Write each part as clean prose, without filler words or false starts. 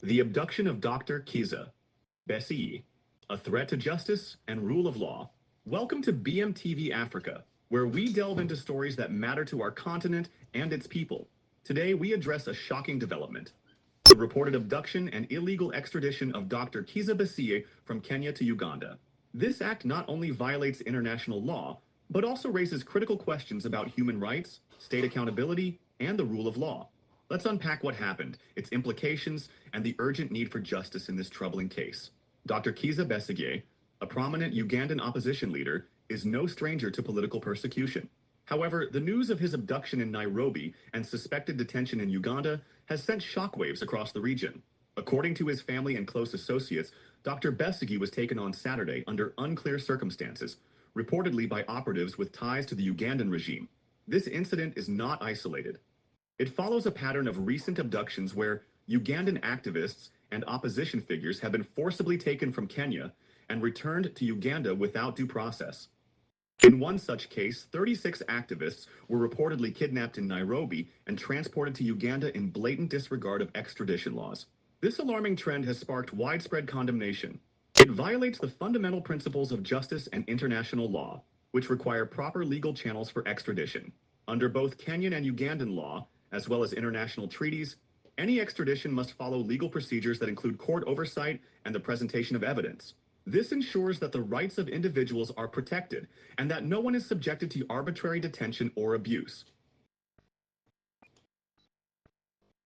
The abduction of Dr. Kizza Besigye, a threat to justice and rule of law. Welcome to BMTV Africa, where we delve into stories that matter to our continent and its people. Today, we address a shocking development: the reported abduction and illegal extradition of Dr. Kizza Besigye from Kenya to Uganda. This act not only violates international law, but also raises critical questions about human rights, state accountability, and the rule of law. Let's unpack what happened, its implications, and the urgent need for justice in this troubling case. Dr. Kizza Besigye, a prominent Ugandan opposition leader, is no stranger to political persecution. However, the news of his abduction in Nairobi and suspected detention in Uganda has sent shockwaves across the region. According to his family and close associates, Dr. Besigye was taken on Saturday under unclear circumstances, reportedly by operatives with ties to the Ugandan regime. This incident is not isolated. It follows a pattern of recent abductions where Ugandan activists and opposition figures have been forcibly taken from Kenya and returned to Uganda without due process. In one such case, 36 activists were reportedly kidnapped in Nairobi and transported to Uganda in blatant disregard of extradition laws. This alarming trend has sparked widespread condemnation. It violates the fundamental principles of justice and international law, which require proper legal channels for extradition. Under both Kenyan and Ugandan law, as well as international treaties, any extradition must follow legal procedures that include court oversight and the presentation of evidence. This ensures that the rights of individuals are protected and that no one is subjected to arbitrary detention or abuse.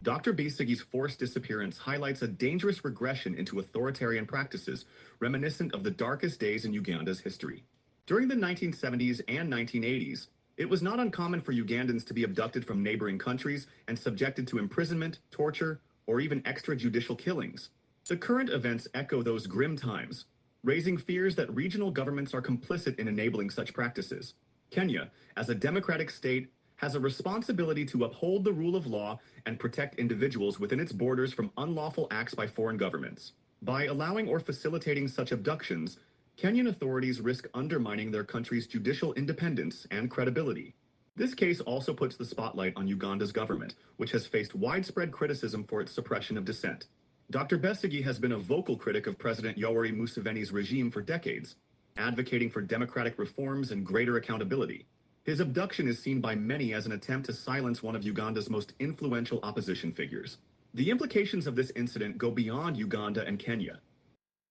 Dr. Besigye's forced disappearance highlights a dangerous regression into authoritarian practices reminiscent of the darkest days in Uganda's history. During the 1970s and 1980s, it was not uncommon for Ugandans to be abducted from neighboring countries and subjected to imprisonment, torture, or even extrajudicial killings. The current events echo those grim times, raising fears that regional governments are complicit in enabling such practices. Kenya, as a democratic state, has a responsibility to uphold the rule of law and protect individuals within its borders from unlawful acts by foreign governments. By allowing or facilitating such abductions, Kenyan authorities risk undermining their country's judicial independence and credibility. This case also puts the spotlight on Uganda's government, which has faced widespread criticism for its suppression of dissent. Dr. Besigye has been a vocal critic of President Yoweri Museveni's regime for decades, advocating for democratic reforms and greater accountability. His abduction is seen by many as an attempt to silence one of Uganda's most influential opposition figures. The implications of this incident go beyond Uganda and Kenya.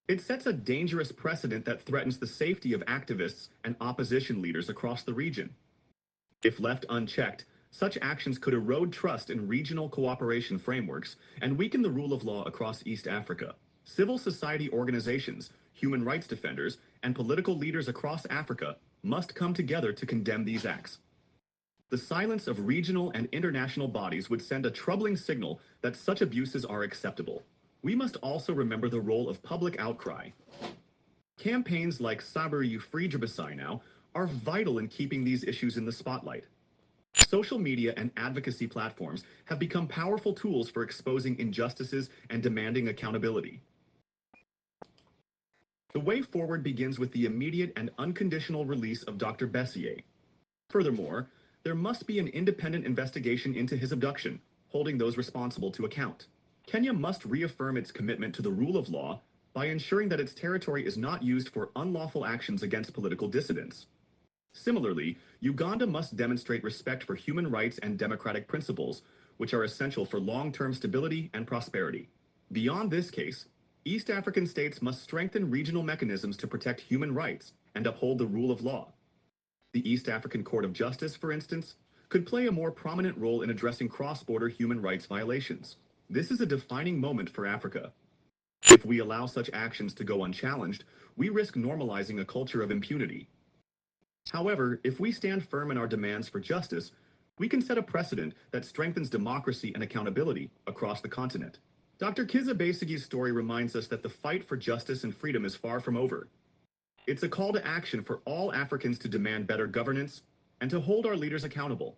It sets a dangerous precedent that threatens the safety of activists and opposition leaders across the region. If left unchecked, such actions could erode trust in regional cooperation frameworks and weaken the rule of law across East Africa. Civil society organizations, human rights defenders, and political leaders across Africa must come together to condemn these acts. The silence of regional and international bodies would send a troubling signal that such abuses are acceptable. We must also remember the role of public outcry. Campaigns like Saber You Free Besigye Now are vital in keeping these issues in the spotlight. Social media and advocacy platforms have become powerful tools for exposing injustices and demanding accountability. The way forward begins with the immediate and unconditional release of Dr. Besigye. Furthermore, there must be an independent investigation into his abduction, holding those responsible to account. Kenya must reaffirm its commitment to the rule of law by ensuring that its territory is not used for unlawful actions against political dissidents. Similarly, Uganda must demonstrate respect for human rights and democratic principles, which are essential for long-term stability and prosperity. Beyond this case, East African states must strengthen regional mechanisms to protect human rights and uphold the rule of law. The East African Court of Justice, for instance, could play a more prominent role in addressing cross-border human rights violations. This is a defining moment for Africa. If we allow such actions to go unchallenged, we risk normalizing a culture of impunity. However, if we stand firm in our demands for justice, we can set a precedent that strengthens democracy and accountability across the continent. Dr. Kizza Besigye's story reminds us that the fight for justice and freedom is far from over. It's a call to action for all Africans to demand better governance and to hold our leaders accountable.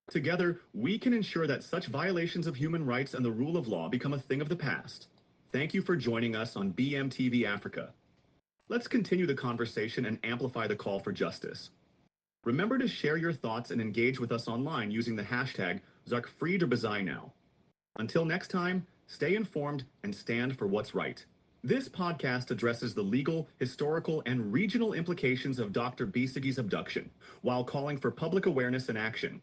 Together, we can ensure that such violations of human rights and the rule of law become a thing of the past. Thank you for joining us on BMTV Africa. Let's continue the conversation and amplify the call for justice. Remember to share your thoughts and engage with us online using the hashtag #ZarkFreeDerBesigyeNow. Until next time, stay informed, and stand for what's right. This podcast addresses the legal, historical, and regional implications of Dr. Besigye's abduction, while calling for public awareness and action.